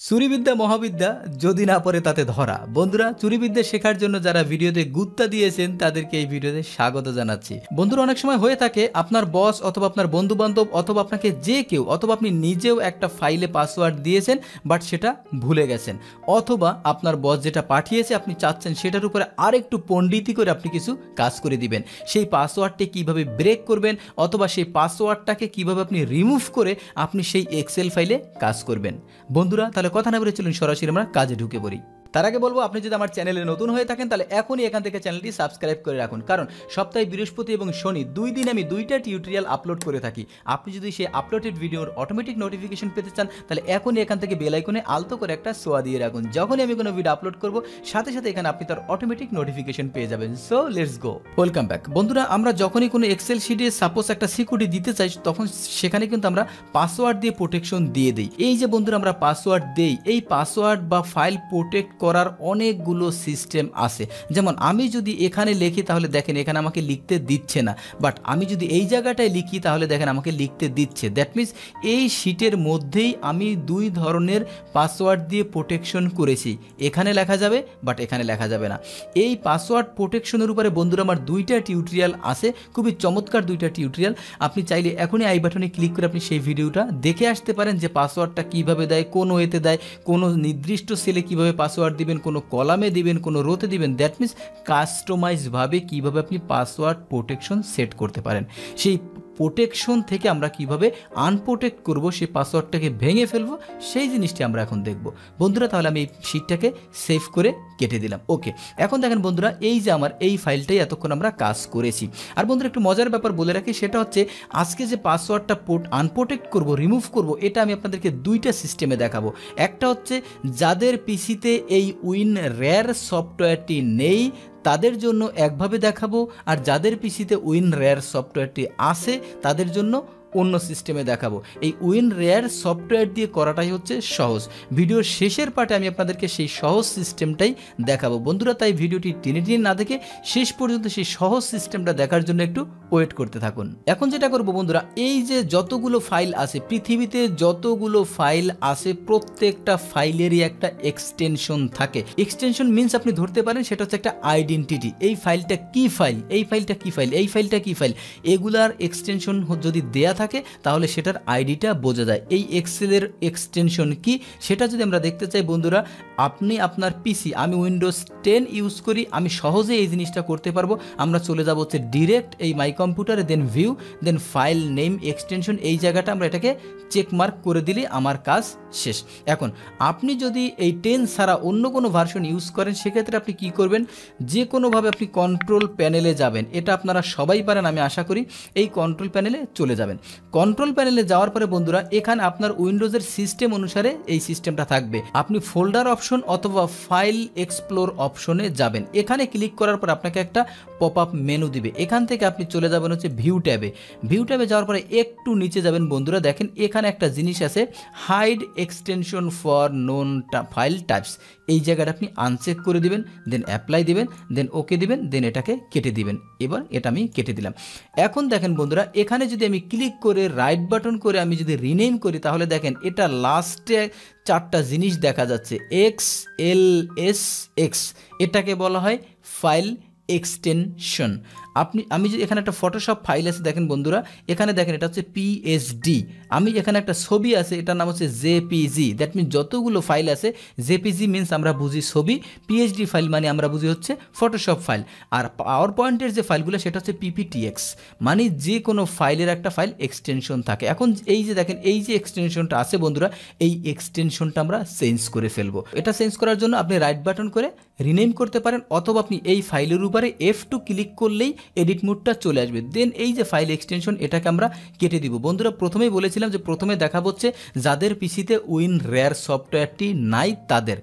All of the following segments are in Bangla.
চুরিবিদ্যা মহাবিদ্যা যদি না পড়ে তাতে ধরা। বন্ধুরা, চুরিবিদ্যা শেখার জন্য যারা ভিডিওতে গুত্তা দিয়েছেন তাদেরকে এই ভিডিওতে স্বাগত জানাচ্ছি। বন্ধুরা, অনেক সময় হয়ে থাকে আপনার বস অথবা আপনার বন্ধু বান্ধব অথবা আপনাকে যে কেউ অথবা আপনি নিজেও একটা ফাইলে পাসওয়ার্ড দিয়েছেন বাট সেটা ভুলে গেছেন, অথবা আপনার বস যেটা পাঠিয়েছে আপনি চাচ্ছেন সেটার উপরে আরেকটু পণ্ডিতি করে আপনি কিছু কাজ করে দিবেন। সেই পাসওয়ার্ডটি কিভাবে ব্রেক করবেন অথবা সেই পাসওয়ার্ডটাকে কিভাবে আপনি রিমুভ করে আপনি সেই এক্সেল ফাইলে কাজ করবেন। বন্ধুরা, তাহলে কথা না বলে চলুন সরাসরি আমরা কাজে ঢুকে পড়ি। তার আগে বলবো, আপনি যদি আমার চ্যানেলে নতুন হয়ে থাকেন তাহলে এখনই এখান থেকে চ্যানেলটি সাবস্ক্রাইব করে রাখুন, কারণ সপ্তাহে বৃহস্পতি এবং শনি 2 দিন আমি 2টা টিউটোরিয়াল আপলোড করে থাকি। আপনি যদি সেই আপলোডেড ভিডিওর অটোমেটিক নোটিফিকেশন পেতে চান তাহলে এখনই এখান থেকে বেল আইকনে আলতো করে একটা সোয়া দিয়ে রাখুন। যখনই আমি কোনো ভিডিও আপলোড করব সাথে সাথে এখানে আপনি তার অটোমেটিক নোটিফিকেশন পেয়ে যাবেন। So let's go, welcome back. বন্ধুরা, আমরা যখনই কোনো এক্সেল শিটে সাপোজ একটা সিকিউরিটি দিতে চাই তখন সেখানে কিন্তু আমরা পাসওয়ার্ড দিয়ে প্রোটেকশন দিয়ে দিই। এই যে বন্ধুরা আমরা পাসওয়ার্ড দেই, এই পাসওয়ার্ড বা ফাইল প্রোটেক্ট করার অনেকগুলো সিস্টেম আছে। যেমন আমি যদি এখানে লিখি তাহলে দেখেন এখানে আমাকে লিখতে দিচ্ছে না, বাট আমি যদি এই জায়গাটায় লিখি তাহলে দেখেন আমাকে লিখতে দিচ্ছে। দ্যাট মিনস এই শিটের মধ্যেই আমি 2 ধরনের পাসওয়ার্ড দিয়ে প্রোটেকশন করেছি। এখানে লেখা যাবে বাট এখানে লেখা যাবে না। এই পাসওয়ার্ড প্রোটেকশনের উপরে বন্ধুরা আমার 2টা টিউটোরিয়াল আছে, খুবই চমৎকার 2টা টিউটোরিয়াল। আপনি চাইলে এখনই আই বাটনে ক্লিক করে আপনি সেই ভিডিওটা দেখে আসতে পারেন যে পাসওয়ার্ডটা কিভাবে দেয়, কোন ওয়েতে দেয়, কোন নির্দিষ্ট সেলে কিভাবে পাসওয়ার্ড দিবেন, কোনো কলামে দিবেন, কোনো রোতে দিবেন। দ্যাট মিনস কাস্টমাইজভাবে কিভাবে আপনি পাসওয়ার্ড প্রোটেকশন সেট করতে পারেন। সেই প্রোটেকশন থেকে আমরা কিভাবে আনপ্রোটেক্ট করব, সেই পাসওয়ার্ডটাকে ভেঙে ফেলবো, সেই জিনিসটি আমরা এখন দেখব। বন্ধুরা, তাহলে আমি এই শিটটাকে সেভ করে কেটে দিলাম। ওকে, এখন দেখেন বন্ধুরা, এই যে আমার এই ফাইলটাই এতক্ষণ আমরা কাজ করেছি। আর বন্ধুরা, একটু মজার ব্যাপার বলে রাখি, সেটা হচ্ছে আজকে যে পাসওয়ার্ডটা আনপ্রোটেক্ট করব, রিমুভ করব, এটা আমি আপনাদেরকে 2টা সিস্টেমে দেখাবো। একটা হচ্ছে যাদের পিসিতে এই উইনরেয়ার সফটওয়্যারটি নেই তাদের জন্য একভাবে দেখাবো, আর যাদের পিসিতে উইনরেয়ার সফটওয়্যারটি আছে তাদের জন্য অন্য সিস্টেমে দেখাবো। এই উইনরেয়ার সফটওয়্যার দিয়ে করাটাই হচ্ছে সহজ। ভিডিওর শেষের পার্টে আমি আপনাদেরকে সেই সহজ সিস্টেমটাই দেখাবো। বন্ধুরা, তাই ভিডিওটি টেনে টেনে না দেখে শেষ পর্যন্ত সেই সহজ সিস্টেমটা দেখার জন্য একটু ওয়েট করতে থাকুন। এখন যেটা করবো বন্ধুরা, এই যে যতগুলো ফাইল আছে পৃথিবীতে, যতগুলো ফাইল আছে প্রত্যেকটা ফাইলেরই একটা এক্সটেনশন থাকে। এক্সটেনশন মিনস আপনি ধরতে পারেন সেটা হচ্ছে একটা আইডেন্টিটি। এই ফাইলটা কি ফাইল, এই ফাইলটা কি ফাইল, এই ফাইলটা কি ফাইল, এগুলার এক্সটেনশন যদি দেয়া থাকে তাহলে সেটার আইডিটা বোঝা যায়। এই এক্সেলের এক্সটেনশন কি সেটা যদি আমরা দেখতে চাই বন্ধুরা, আপনি আপনার পিসি, আমি উইন্ডোজ 10 ইউজ করি, আমি সহজে এই জিনিসটা করতে পারবো। আমরা চলে যাব হচ্ছে ডিরেক্ট এই মাই কম্পিউটারে, then view, then file name extension, এই জায়গাটা আমরা এটাকে চেক মার্ক করে দিলে আমার কাজ শেষ। এখন আপনি যদি এই 10 ছাড়া অন্য কোনো ভার্সন ইউজ করেন সেক্ষেত্রে আপনি কি করবেন, যে কোনোভাবে আপনি কন্ট্রোল প্যানেলে যাবেন। এটা আপনারা সবাই পারেন আমি আশা করি। এই কন্ট্রোল প্যানেলে চলে যাবেন। কন্ট্রোল প্যানেলে যাওয়ার পরে বন্ধুরা এখানে আপনার উইন্ডোজের সিস্টেম অনুসারে এই সিস্টেমটা থাকবে। আপনি ফোল্ডার অপশন অথবা ফাইল এক্সপ্লোর অপশনে যাবেন। এখানে ক্লিক করার পর আপনাকে একটা পপ আপ মেনু দিবে। এখান থেকে আপনি চলে যাবেন হচ্ছে ভিউ ট্যাবে। ভিউ ট্যাবে যাওয়ার পরে একটু নিচে যাবেন বন্ধুরা, দেখেন এখানে একটা জিনিস আছে, hide extension for known file types. এই জায়গাটা আপনি আনচেক করে দিবেন, দেন অ্যাপ্লাই দিবেন, দেন ওকে দিবেন, দেন এটাকে কেটে দিবেন। এবার এটা আমি কেটে দিলাম। এখন দেখেন বন্ধুরা, এখানে যদি আমি ক্লিক করে রাইট বাটন করে আমি যদি রিনেম করি তাহলে দেখেন এটা লাস্টে 4টা জিনিস দেখা যাচ্ছে, XLSX, এটাকে বলা হয় ফাইল এক্সটেনশন। আমি যদি এখানে একটা ফটোশপ ফাইল আছে দেখেন বন্ধুরা, এখানে দেখেন এটা হচ্ছে PSD। আমি এখানে একটা ছবি আছে, এটার নাম হচ্ছে JPG। দ্যাট মিনস যতগুলো ফাইল আছে, JPG মিনস আমরা বুঝি ছবি, PSD ফাইল মানে আমরা বুঝি হচ্ছে ফটোশপ ফাইল। আর পাওয়ার পয়েন্টের যে ফাইলগুলো সেটা হচ্ছে PPTX, মানে যে কোনো ফাইলের একটা ফাইল এক্সটেনশন থাকে। এখন এই যে দেখেন এই যে এক্সটেনশনটা আছে বন্ধুরা, এই এক্সটেনশনটা আমরা চেঞ্জ করে ফেলবো। এটা চেঞ্জ করার জন্য আপনি রাইট বাটন করে রিনেম করতে পারেন, অথবা আপনি এই ফাইলের উপরে F2 ক্লিক করলেই এডিট মোডটা চলে আসবে। দেন এই যে ফাইল এক্সটেনশন এটাকে আমরা কেটে দিব। বন্ধুরা, প্রথমেই বলেছিলাম যে প্রথমে দেখা হচ্ছে যাদের পিসিতে উইনরেয়ার সফটওয়্যারটি নাই তাদের।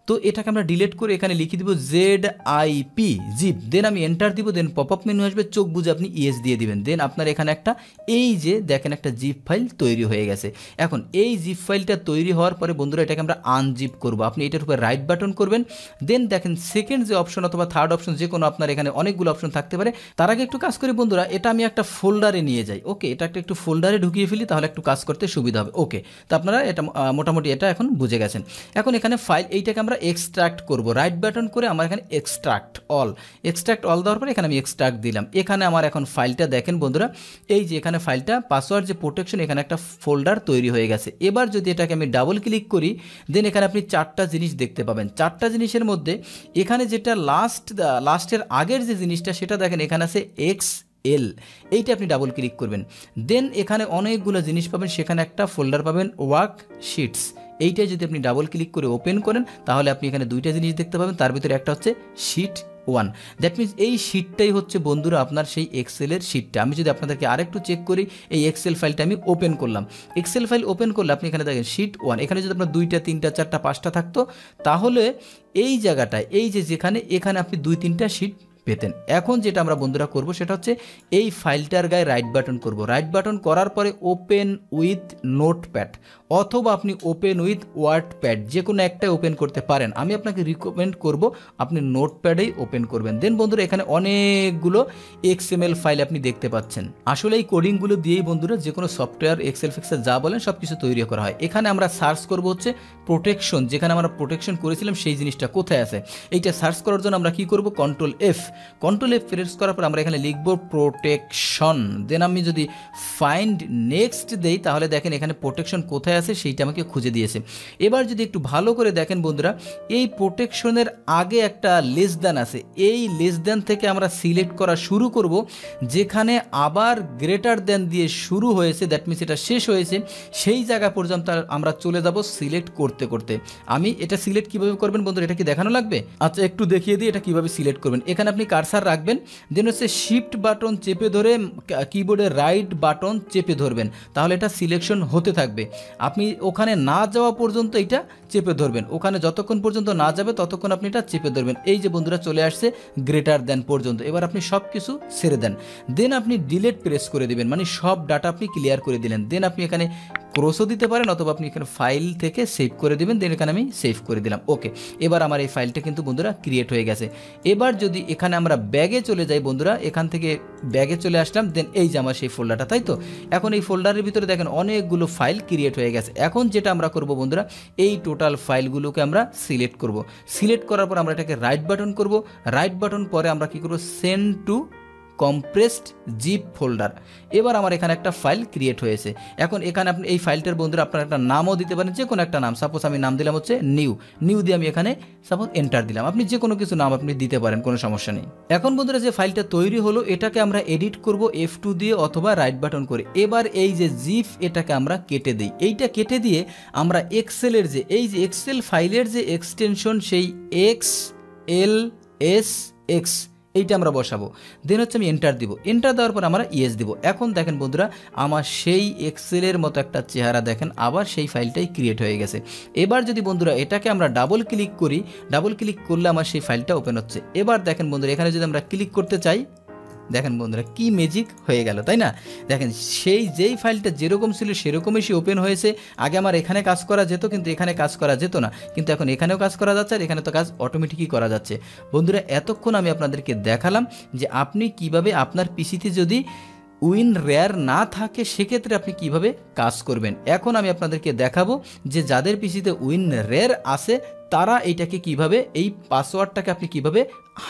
তো এটাকে আমরা ডিলিট করে এখানে লিখে দিব ZIP জিপ, দেন আমি এন্টার দিব, দেন পপ আপ মেনু আসবে, চোখ বুঝে আপনি ইয়েস দিয়ে দিবেন, দেন আপনার এখানে একটা এই যে দেখেন একটা জিপ ফাইল তৈরি হয়ে গেছে। এখন এই জিপ ফাইলটা তৈরি হওয়ার পরে বন্ধুরা এটাকে আমরা আনজিপ করব। আপনি এটার উপরে রাইট বাটন করবেন, দেন দেখেন সেকেন্ড যে অপশন অথবা থার্ড অপশন যে কোনো আপনার এখানে অনেকগুলো অপশন থাকতে পারে। তার আগে একটু কাজ করি বন্ধুরা, এটা আমি একটা ফোল্ডারে নিয়ে যাই। ওকে, এটা একটু ফোল্ডারে ঢুকিয়ে ফেলি, তাহলে একটু কাজ করতে সুবিধা হবে। ওকে, তো আপনারা এটা মোটামুটি এটা এখন বুঝে গেছেন। এখন এখানে ফাইল এইটাকে আমরা এক্সট্রাক্ট করব, রাইট বাটন করে আমার এখানে এক্সট্রাক্ট অল দেওয়ার পরে এখানে আমি এক্সট্রাক্ট দিলাম। এখানে আমার এখন ফাইলটা দেখেন বন্ধুরা, এই যে এখানে ফাইলটা পাসওয়ার্ড যে প্রোটেকশন, এখানে একটা ফোল্ডার তৈরি হয়ে গেছে। এবার যদি এটাকে আমি ডাবল ক্লিক করি, দেন এখানে আপনি 4টা জিনিস দেখতে পাবেন। 4টা জিনিসের মধ্যে এখানে যেটা লাস্টের আগের যে জিনিসটা সেটা দেখেন এখানে আছে XL, এইটা আপনি ডাবল ক্লিক করবেন, দেন এখানে অনেকগুলো জিনিস পাবেন, সেখানে একটা ফোল্ডার পাবেন ওয়ার্কশিটস। এইটাই যদি আপনি ডাবল ক্লিক করে ওপেন করেন তাহলে আপনি এখানে 2টা জিনিস দেখতে পাবেন, তার ভিতরে একটা হচ্ছে শিট 1। দ্যাট মিনস এই শিটটাই হচ্ছে বন্ধুরা আপনার সেই এক্সেলের শিটটা। আমি যদি আপনাদেরকে আরেকটু চেক করি, এই এক্সেল ফাইলটা আমি ওপেন করলাম, এক্সেল ফাইল ওপেন করলে আপনি এখানে দেখেন শিট 1। এখানে যদি আপনার 2টা 3টা 4টা 5টা থাকতো তাহলে এই জায়গাটায় এই যে এখানে আপনি 2-3টা শিট পেতেন। এখন যেটা আমরা বন্ধুরা করব সেটা হচ্ছে এই ফাইলটার গায়ে রাইট বাটন করব। রাইট বাটন করার পরে ওপেন উইথ নোটপ্যাড অথবা আপনি ওপেন উইথ ওয়ার্ডপ্যাড যে কোনো একটাই ওপেন করতে পারেন। আমি আপনাকে রিকমেন্ড করব আপনি নোটপ্যাডেই ওপেন করবেন। দেন বন্ধুরা এখানে অনেকগুলো XML ফাইল আপনি দেখতে পাচ্ছেন। আসলে এই কোডিংগুলো দিয়েই বন্ধুরা যে কোনো সফটওয়্যার এক্সেল ফিক্সার যা বলেন সব কিছু তৈরি করা হয়। এখানে আমরা সার্চ করব হচ্ছে প্রোটেকশন, যেখানে আমরা প্রোটেকশন করেছিলাম সেই জিনিসটা কোথায় আছে। এইটা সার্চ করার জন্য আমরা কি করব, কন্ট্রোল F প্রেস করার পর আমরা এখানে লিখব প্রোটেকশন। দেন আমি যদি ফাইন্ড নেক্সট দেই তাহলে দেখেন এখানে প্রোটেকশন কোথায় আছে সেইটা আমাকে খুঁজে দিয়েছে। এবার যদি একটু ভালো করে দেখেন বন্ধুরা, এই প্রোটেকশনের আগে একটা লেস দ্যান আছে, এই লেস দ্যান থেকে আমরা সিলেক্ট করা শুরু করব, যেখানে আবার গ্রেটার দ্যান দিয়ে শুরু হয়েছে, দ্যাট মিনস এটা শেষ হয়েছে, সেই জায়গা পর্যন্ত আমরা চলে যাব সিলেক্ট করতে করতে। আমি এটা সিলেক্ট কিভাবে করবেন বন্ধুরা, এটা কি দেখানো লাগবে? আচ্ছা একটু দেখিয়ে দিই এটা কিভাবে সিলেক্ট করবেন। এখানে আপনি কার্সার রাখবেন, দেন হচ্ছে শিফট বাটন চেপে ধরে কিবোর্ডের রাইট বাটন চেপে ধরবেন, তাহলে এটা সিলেকশন হতে থাকবে। আপনি ওখানে না যাওয়া পর্যন্ত এটা চেপে ধরবেন, ওখানে যতক্ষণ পর্যন্ত না যাবে ততক্ষণ আপনি এটা চেপে ধরবেন। এই যে বন্ধুরা চলে আসছে গ্রেটার দ্যান পর্যন্ত। এবার আপনি সব কিছু ছেড়ে দেন, দেন আপনি ডিলিট প্রেস করে দিবেন, মানে সব ডাটা আপনি ক্লিয়ার করে দিলেন। দেন আপনি এখানে ক্রসও দিতে পারেন অথবা আপনি এখানে ফাইল থেকে সেভ করে দিবেন, দেন এখানে আমি সেভ করে দিলাম। ওকে, এবার আমার এই ফাইলটা কিন্তু বন্ধুরা ক্রিয়েট হয়ে গেছে। এবার যদি এখানে আমরা ব্যাগে চলে যাই বন্ধুরা, এখান থেকে ব্যাগে চলে আসলাম, দেন এই যে আমার সেই ফোল্ডারটা, তাই তো। এখন এই ফোল্ডারের ভিতরে দেখেন অনেকগুলো ফাইল ক্রিয়েট হয়ে গেছে। এখন যেটা আমরা করব বন্ধুরা, এই টোটাল ফাইলগুলোকে আমরা সিলেক্ট করব। সিলেক্ট করার পর আমরা এটাকে রাইট বাটন করব, রাইট বাটন পরে আমরা কি করব, send to compressed zip folder. এবার আমার এখানে একটা ফাইল ক্রিয়েট হয়েছে। এখন এখানে আপনি এই ফাইলটার বন্ধুরা আপনারা একটা নামও দিতে পারেন, যে কোনো একটা নাম। সাপোজ আমি নাম দিলাম হচ্ছে নিউ দিয়ে আমি এখানে সাপোজ এন্টার দিলাম। আপনি যে কোনো কিছু নাম আপনি দিতে পারেন, কোনো সমস্যা নেই। এখন বন্ধুরা যে ফাইলটা তৈরি হলো এটাকে আমরা এডিট করব F2 দিয়ে অথবা রাইট বাটন করে। এবার এই যে জিপ এটাকে আমরা কেটে দিই, এইটা কেটে দিয়ে আমরা এক্সেলের যে এই যে এক্সেল ফাইলের যে এক্সটেনশন সেই XLSX এইটা আমরা বসাবো। দেন হচ্ছে আমি এন্টার দিব, এন্টার দেওয়ার পর আমরা ইয়েস দিব। এখন দেখেন বন্ধুরা আমার সেই এক্সেলের মতো একটা চেহারা দেখেন, আবার সেই ফাইলটাই ক্রিয়েট হয়ে গেছে। এবার যদি বন্ধুরা এটাকে আমরা ডাবল ক্লিক করি, ডাবল ক্লিক করলে আমার সেই ফাইলটা ওপেন হচ্ছে। এবার দেখেন বন্ধুরা এখানে যদি আমরা ক্লিক করতে চাই, দেখেন বন্ধুরা কি ম্যাজিক হয়ে গেল, তাই না? দেখেন যেই ফাইলটা যেরকম ছিল সেরকমই সে ওপেন হয়েছে। আগে আমার এখানে কাজ করা যেত কিন্তু এখানে কাজ করা যেত না, কিন্তু এখন এখানেও কাজ করা যাচ্ছে আর এখানে তো কাজ অটোমেটিকই করা যাচ্ছে। বন্ধুরা এতক্ষণ আমি আপনাদেরকে দেখালাম যে আপনি কিভাবে আপনার পিসিতে যদি WinRAR না থাকে সেক্ষেত্রে আপনি কিভাবে কাজ করবেন। এখন আমি আপনাদেরকে দেখাবো যে যাদের পিসিতে WinRAR আছে তারা এইটাকে কিভাবে, এই পাসওয়ার্ডটাকে আপনি কিভাবে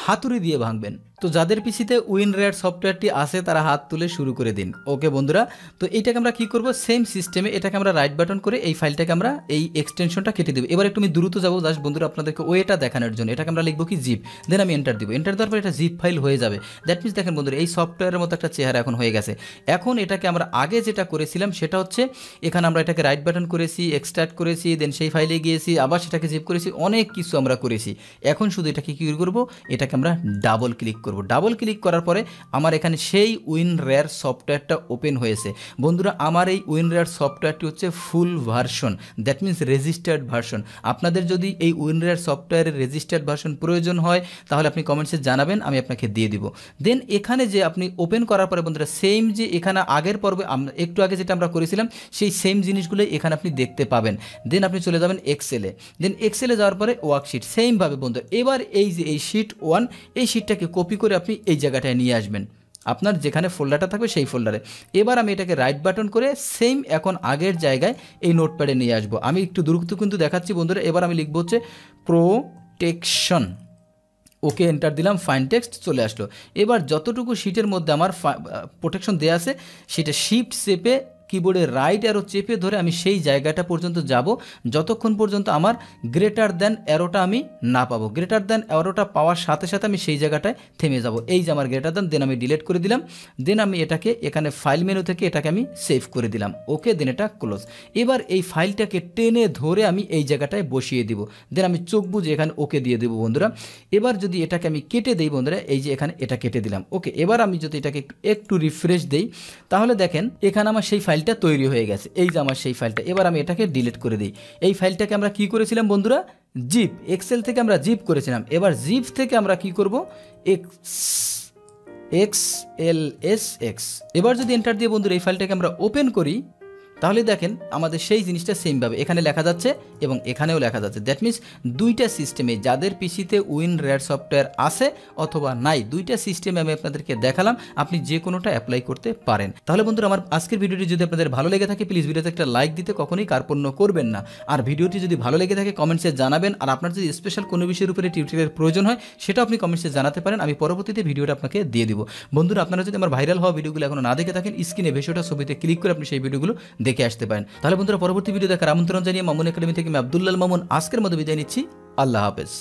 হাতুড়ি দিয়ে ভাঙবেন। তো যাদের পিসিতে WinRAR সফটওয়্যারটি আছে তারা হাত তুলে শুরু করে দিন। ওকে বন্ধুরা, তো এইটাকে আমরা কি করব, সেম সিস্টেমে এটাকে আমরা রাইট বাটন করে এই ফাইলটাকে আমরা এই এক্সটেনশনটা কেটে দেব। এবার একটু আমি দ্রুত যাবো জাস্ট বন্ধুরা আপনাদেরকে ওয়েটা দেখানোর জন্য। এটাকে আমরা লিখবো কি জিপ, দেন আমি এন্টার দিব। এন্টার দেওয়ার পর এটা জিপ ফাইল হয়ে যাবে। দ্যাট মিনস দেখেন বন্ধুরা এই সফটওয়্যারের মতো একটা চেহারা এখন হয়ে গেছে। এখন এটাকে আমরা আগে যেটা করেছিলাম সেটা হচ্ছে এখানে আমরা এটাকে রাইট বাটন করেছি, এক্সট্রাক্ট করেছি, দেন সেই ফাইলে গিয়েছি, আবার সেটাকে জিপ করেছি। অনেক কিছু আমরা করেছি। এখন শুধু এটাকে কী করব, এটাকে আমরা ডাবল ক্লিক করব। ডাবল ক্লিক করার পরে আমার এখানে সেই উইনরেয়ার সফটওয়্যারটা ওপেন হয়েছে। বন্ধুরা আমার এই উইনরেয়ার সফটওয়্যারটি হচ্ছে ফুল version, that means registered version. আপনাদের যদি এই উইনরেয়ার সফটওয়্যারের রেজিস্টার্ড ভার্সন প্রয়োজন হয় তাহলে আপনি কমেন্টসে জানাবেন, আমি আপনাকে দিয়ে দিব। দেন এখানে যে আপনি ওপেন করার পরে বন্ধুরা সেম যে এখানে আগের পর্বে একটু আগে যেটা আমরা করেছিলাম সেই সেম জিনিসগুলোই এখানে আপনি দেখতে পাবেন। দেন আপনি চলে যাবেন এক্সেলে। দেন এক্সেলে যাওয়ার পরে ওয়ার্কশিট সেমভাবে বন্ধুরা এবার এই যে এই শিট 1 এই শিটটাকে কপি করে আপনি এই জায়গাটায় নিয়ে আসবেন, আপনার যেখানে ফোল্ডারটা থাকবে সেই ফোল্ডারে। এবার আমি এটাকে রাইট বাটন করে সেম এখন আগের জায়গায় এই নোটপ্যাডে নিয়ে আসবো। আমি একটু দ্রুত কিন্তু দেখাচ্ছি বন্ধুরা। এবার আমি লিখবো হচ্ছে প্রোটেকশন, ওকে এন্টার দিলাম, ফাইন টেক্সট চলে আসলো। এবার যতটুকু শিটের মধ্যে আমার প্রোটেকশন দেওয়া আছে সেটা শিফট চেপে কিবোর্ডে রাইট অ্যারো চেপে ধরে আমি সেই জায়গাটা পর্যন্ত যাব যতক্ষণ পর্যন্ত আমার গ্রেটার দ্যান অ্যারোটা আমি না পাবো। গ্রেটার দ্যান অ্যারোটা পাওয়ার সাথে সাথে আমি সেই জায়গাটায় থেমে যাব। এই যে আমার গ্রেটার দ্যান, দেন আমি ডিলিট করে দিলাম। দেন আমি এটাকে এখানে ফাইল মেনু থেকে এটাকে আমি সেভ করে দিলাম, ওকে। দেন এটা ক্লোজ। এবার এই ফাইলটাকে টেনে ধরে আমি এই জায়গাটায় বসিয়ে দিব। দেন আমি চোখ বুঝে এখানে ওকে দিয়ে দেবো বন্ধুরা। এবার যদি এটাকে আমি কেটে দিই বন্ধুরা, এই যে এখানে এটা কেটে দিলাম, ওকে। এবার আমি যদি এটাকে একটু রিফ্রেশ দিই তাহলে দেখেন এখানে আমার সেই ফাইলটা তৈরি হয়ে গেছে। এই যে আমার সেই ফাইলটা, এবার আমি এটাকে ডিলিট করে দিই। এই ফাইলটাকে আমরা কি করেছিলাম বন্ধুরা, জিপ, এক্সেল থেকে আমরা জিপ করেছিলাম। এবার জিপ থেকে আমরা কি করব, এক্স। এবার যদি এন্টার দিয়ে বন্ধুরা এই ফাইলটাকে আমরা ওপেন করি তাহলে দেখেন আমাদের সেই জিনিসটা সেমভাবে এখানে লেখা যাচ্ছে এবং এখানেও লেখা যাচ্ছে। দ্যাট মিনস দুইটা সিস্টেমে, যাদের পিসিতে উইনরেয়ার সফটওয়্যার আছে অথবা নাই, দুইটা সিস্টেমে আমি আপনাদেরকে দেখালাম, আপনি যে কোনোটা অ্যাপ্লাই করতে পারেন। তাহলে বন্ধুরা আমার আজকের ভিডিওটি যদি আপনাদের ভালো লেগে থাকে প্লিজ ভিডিওতে একটা লাইক দিতে কখনোই কার্পণ্য করবেন না। আর ভিডিওটি যদি ভালো লেগে থাকে কমেন্টসে জানাবেন। আর আপনার যদি স্পেশাল কোনো বিষয়ের উপরে টিউটোরিয়ালের প্রয়োজন হয় সেটাও আপনি কমেন্টসে জানাতে পারেন, আমি পরবর্তীতে ভিডিওটা আপনাকে দিয়ে দিব। বন্ধুরা আপনারা যদি আমার ভাইরাল হওয়া ভিডিওগুলো এখনো না দেখে থাকেন স্ক্রিনে ভেসেটা ছবিতে ক্লিক করে আপনি সেই ভিডিওগুলো দেখে আসতে পারেন। তাহলে বন্ধুরা পরবর্তী ভিডিও দেখার আমন্ত্রণ জানিয়ে মামুন একাডেমি থেকে আমি আব্দুল্লাল মামুন আজকের মতো বিদায় নিচ্ছি। আল্লাহ হাফেজ।